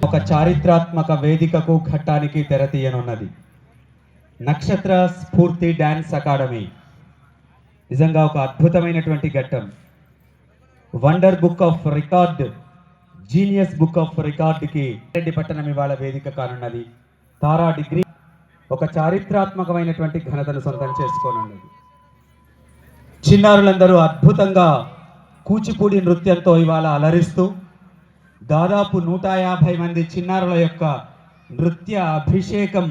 ఒక చారిత్రాత్మక వేదికకు ఘట్టానికి తెరతీయనున్నది. నక్షత్ర స్ఫూర్తి డ్యాన్స్ అకాడమీ నిజంగా ఒక అద్భుతమైనటువంటి ఘట్టం. Wonder book of record, genius book of రికార్డ్కి రెడ్డి పట్టణం ఇవాళ వేదిక కానున్నది. తారా డిగ్రీ ఒక చారిత్రాత్మకమైనటువంటి ఘనతను సొంతం చేసుకోనున్నది. చిన్నారులందరూ అద్భుతంగా కూచిపూడి నృత్యంతో ఇవాళ అలరిస్తూ దాదాపు 150 మంది చిన్నారుల యొక్క నృత్య అభిషేకం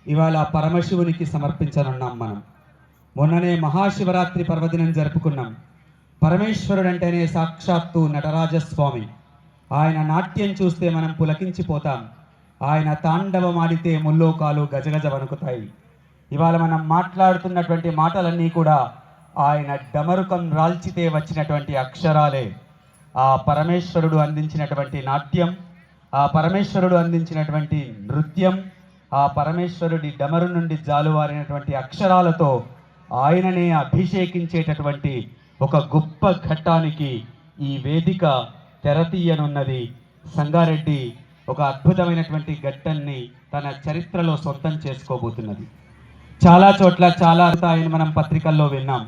ఇవాళ పరమశివునికి సమర్పించనున్నాం. మనం మొన్ననే మహాశివరాత్రి పర్వదినం జరుపుకున్నాం. పరమేశ్వరుడు అంటేనే సాక్షాత్తు నటరాజస్వామి. ఆయన నాట్యం చూస్తే మనం పులకించిపోతాం. ఆయన తాండవం ఆడితే ముల్లోకాలు గజగజ వణుకుతాయి. ఇవాళ మనం మాట్లాడుతున్నటువంటి మాటలన్నీ కూడా ఆయన డమరుకం రాల్చితే వచ్చినటువంటి అక్షరాలే. ఆ పరమేశ్వరుడు అందించినటువంటి నాట్యం, ఆ పరమేశ్వరుడు అందించినటువంటి నృత్యం, ఆ పరమేశ్వరుడి డమరు నుండి జాలువారినటువంటి అక్షరాలతో ఆయననే అభిషేకించేటటువంటి ఒక గొప్ప ఘట్టానికి ఈ వేదిక తెరతీయనున్నది. సంగారెడ్డి ఒక అద్భుతమైనటువంటి ఘట్టాన్ని తన చరిత్రలో సొంతం చేసుకోబోతున్నది. చాలా చోట్ల చాలా ఆయన మనం పత్రికల్లో విన్నాం.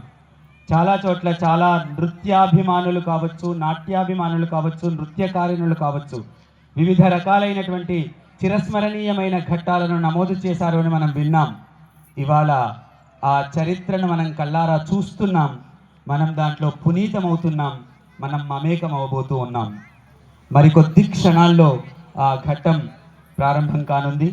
చాలా చోట్ల చాలా నృత్యాభిమానులు కావచ్చు, నాట్యాభిమానులు కావచ్చు, నృత్యకారిణులు కావచ్చు, వివిధ రకాలైనటువంటి చిరస్మరణీయమైన ఘట్టాలను నమోదు చేశారు అని మనం విన్నాం. ఇవాళ ఆ చరిత్రను మనం కళ్ళారా చూస్తున్నాం. మనం దాంట్లో పునీతమవుతున్నాం. మనం మమేకం అవబోతూ ఉన్నాం. మరికొద్ది క్షణాల్లో ఆ ఘట్టం ప్రారంభం కానుంది.